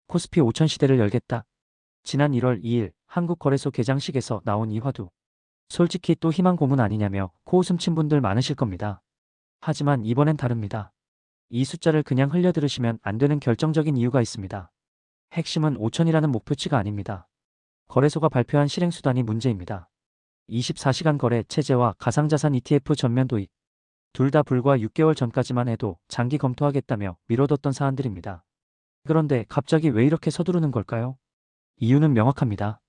코스피 5000 시대를 열겠다. 지난 1월 2일 한국거래소 개장식에서 나온 이 화두. 솔직히 또 희망 고문 아니냐며 코웃음 친 분들 많으실 겁니다. 하지만 이번엔 다릅니다. 이 숫자를 그냥 흘려 들으시면 안 되는 결정적인 이유가 있습니다. 핵심은 5000이라는 목표치가 아닙니다. 거래소가 발표한 실행수단이 문제입니다. 24시간 거래 체제와 가상자산 ETF 전면 도입. 둘 다 불과 6개월 전까지만 해도 장기 검토하겠다며 미뤄뒀던 사안들입니다. 그런데 갑자기 왜 이렇게 서두르는 걸까요? 이유는 명확합니다.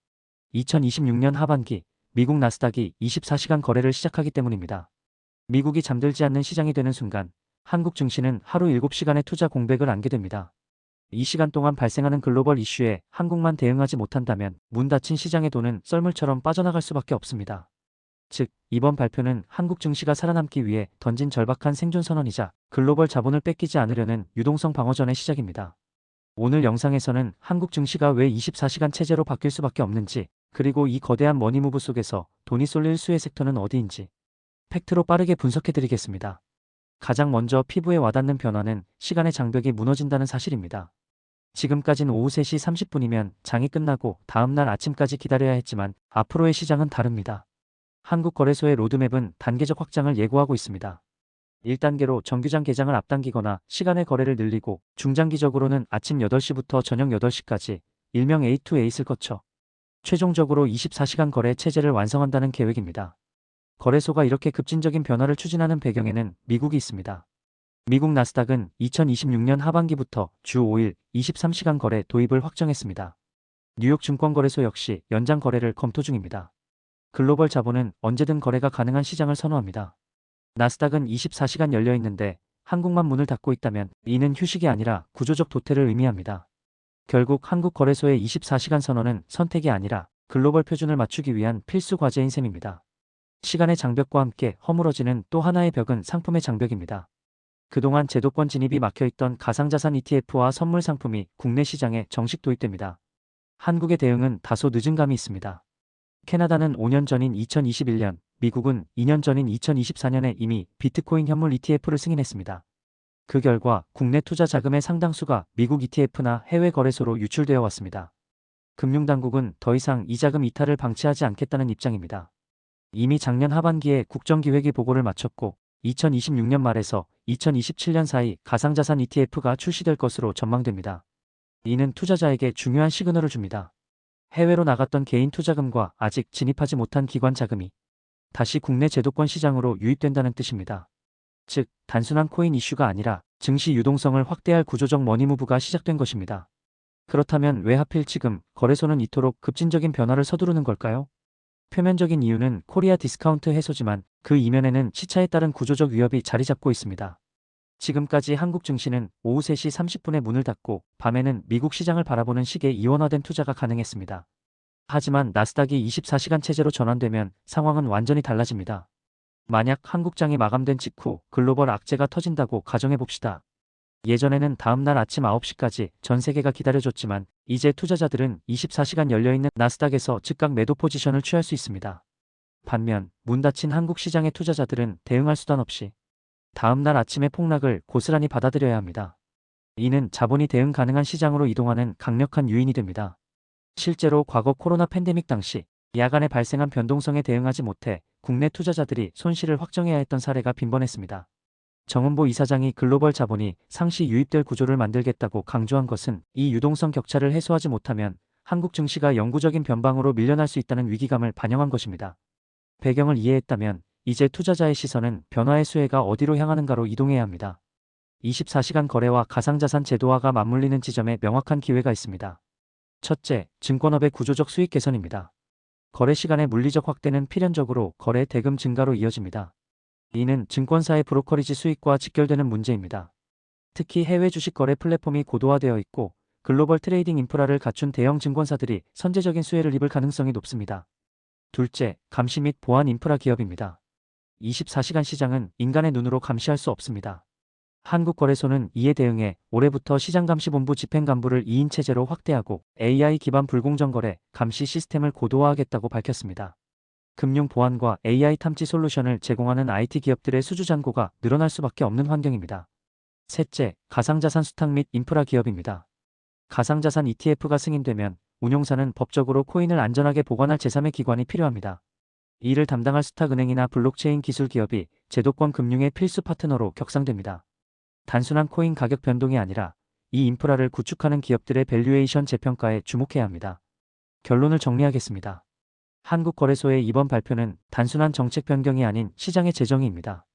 2026년 하반기 미국 나스닥이 24시간 거래를 시작하기 때문입니다. 미국이 잠들지 않는 시장이 되는 순간 한국 증시는 하루 7시간의 투자 공백을 안게 됩니다. 이 시간 동안 발생하는 글로벌 이슈에 한국만 대응하지 못한다면 문 닫힌 시장의 돈은 썰물처럼 빠져나갈 수밖에 없습니다. 즉, 이번 발표는 한국 증시가 살아남기 위해 던진 절박한 생존선언이자 글로벌 자본을 뺏기지 않으려는 유동성 방어전의 시작입니다. 오늘 영상에서는 한국 증시가 왜 24시간 체제로 바뀔 수밖에 없는지, 그리고 이 거대한 머니무브 속에서 돈이 쏠릴 수의 섹터는 어디인지 팩트로 빠르게 분석해드리겠습니다. 가장 먼저 피부에 와닿는 변화는 시간의 장벽이 무너진다는 사실입니다. 지금까진 오후 3시 30분이면 장이 끝나고 다음날 아침까지 기다려야 했지만 앞으로의 시장은 다릅니다. 한국거래소의 로드맵은 단계적 확장을 예고하고 있습니다. 1단계로 정규장 개장을 앞당기거나 시간의 거래를 늘리고, 중장기적으로는 아침 8시부터 저녁 8시까지 일명 A2A를 거쳐 최종적으로 24시간 거래 체제를 완성한다는 계획입니다. 거래소가 이렇게 급진적인 변화를 추진하는 배경에는 미국이 있습니다. 미국 나스닥은 2026년 하반기부터 주 5일 23시간 거래 도입을 확정했습니다. 뉴욕 증권거래소 역시 연장 거래를 검토 중입니다. 글로벌 자본은 언제든 거래가 가능한 시장을 선호합니다. 나스닥은 24시간 열려 있는데 한국만 문을 닫고 있다면 이는 휴식이 아니라 구조적 도태를 의미합니다. 결국 한국거래소의 24시간 선언은 선택이 아니라 글로벌 표준을 맞추기 위한 필수 과제인 셈입니다. 시간의 장벽과 함께 허물어지는 또 하나의 벽은 상품의 장벽입니다. 그동안 제도권 진입이 막혀있던 가상자산 ETF와 선물 상품이 국내 시장에 정식 도입됩니다. 한국의 대응은 다소 늦은 감이 있습니다. 캐나다는 5년 전인 2021년, 미국은 2년 전인 2024년에 이미 비트코인 현물 ETF를 승인했습니다. 그 결과 국내 투자 자금의 상당수가 미국 ETF나 해외 거래소로 유출되어 왔습니다. 금융당국은 더 이상 이 자금 이탈을 방치하지 않겠다는 입장입니다. 이미 작년 하반기에 국정기획위 보고를 마쳤고 2026년 말에서 2027년 사이 가상자산 ETF가 출시될 것으로 전망됩니다. 이는 투자자에게 중요한 시그널을 줍니다. 해외로 나갔던 개인 투자금과 아직 진입하지 못한 기관 자금이 다시 국내 제도권 시장으로 유입된다는 뜻입니다. 즉, 단순한 코인 이슈가 아니라 증시 유동성을 확대할 구조적 머니무브가 시작된 것입니다. 그렇다면 왜 하필 지금 거래소는 이토록 급진적인 변화를 서두르는 걸까요? 표면적인 이유는 코리아 디스카운트 해소지만 그 이면에는 시차에 따른 구조적 위협이 자리 잡고 있습니다. 지금까지 한국 증시는 오후 3시 30분에 문을 닫고 밤에는 미국 시장을 바라보는 식의 이원화된 투자가 가능했습니다. 하지만 나스닥이 24시간 체제로 전환되면 상황은 완전히 달라집니다. 만약 한국장이 마감된 직후 글로벌 악재가 터진다고 가정해봅시다. 예전에는 다음날 아침 9시까지 전 세계가 기다려줬지만 이제 투자자들은 24시간 열려있는 나스닥에서 즉각 매도 포지션을 취할 수 있습니다. 반면 문 닫힌 한국 시장의 투자자들은 대응할 수단 없이 다음날 아침의 폭락을 고스란히 받아들여야 합니다. 이는 자본이 대응 가능한 시장으로 이동하는 강력한 요인이 됩니다. 실제로 과거 코로나 팬데믹 당시 야간에 발생한 변동성에 대응하지 못해 국내 투자자들이 손실을 확정해야 했던 사례가 빈번했습니다. 정은보 이사장이 글로벌 자본이 상시 유입될 구조를 만들겠다고 강조한 것은 이 유동성 격차를 해소하지 못하면 한국 증시가 영구적인 변방으로 밀려날 수 있다는 위기감을 반영한 것입니다. 배경을 이해했다면 이제 투자자의 시선은 변화의 수혜가 어디로 향하는가로 이동해야 합니다. 24시간 거래와 가상자산 제도화가 맞물리는 지점에 명확한 기회가 있습니다. 첫째, 증권업의 구조적 수익 개선입니다. 거래 시간의 물리적 확대는 필연적으로 거래 대금 증가로 이어집니다. 이는 증권사의 브로커리지 수익과 직결되는 문제입니다. 특히 해외 주식 거래 플랫폼이 고도화되어 있고 글로벌 트레이딩 인프라를 갖춘 대형 증권사들이 선제적인 수혜를 입을 가능성이 높습니다. 둘째, 감시 및 보안 인프라 기업입니다. 24시간 시장은 인간의 눈으로 감시할 수 없습니다. 한국거래소는 이에 대응해 올해부터 시장감시본부 집행간부를 2인 체제로 확대하고 AI 기반 불공정 거래 감시 시스템을 고도화하겠다고 밝혔습니다. 금융 보안과 AI 탐지 솔루션을 제공하는 IT 기업들의 수주 잔고가 늘어날 수밖에 없는 환경입니다. 셋째, 가상자산 수탁 및 인프라 기업입니다. 가상자산 ETF가 승인되면 운용사는 법적으로 코인을 안전하게 보관할 제3의 기관이 필요합니다. 이를 담당할 스탁은행이나 블록체인 기술 기업이 제도권 금융의 필수 파트너로 격상됩니다. 단순한 코인 가격 변동이 아니라 이 인프라를 구축하는 기업들의 밸류에이션 재평가에 주목해야 합니다. 결론을 정리하겠습니다. 한국거래소의 이번 발표는 단순한 정책 변경이 아닌 시장의 재정의입니다.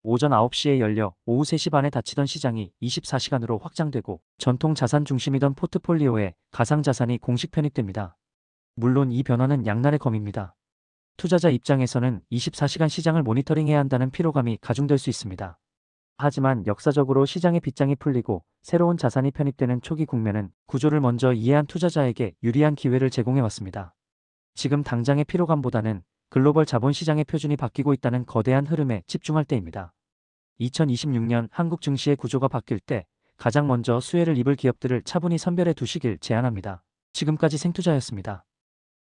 오전 9시에 열려 오후 3시 반에 닫히던 시장이 24시간으로 확장되고 전통 자산 중심이던 포트폴리오에 가상자산이 공식 편입됩니다. 물론 이 변화는 양날의 검입니다. 투자자 입장에서는 24시간 시장을 모니터링해야 한다는 피로감이 가중될 수 있습니다. 하지만 역사적으로 시장의 빗장이 풀리고 새로운 자산이 편입되는 초기 국면은 구조를 먼저 이해한 투자자에게 유리한 기회를 제공해왔습니다. 지금 당장의 피로감보다는 글로벌 자본시장의 표준이 바뀌고 있다는 거대한 흐름에 집중할 때입니다. 2026년 한국 증시의 구조가 바뀔 때 가장 먼저 수혜를 입을 기업들을 차분히 선별해 두시길 제안합니다. 지금까지 생투자였습니다.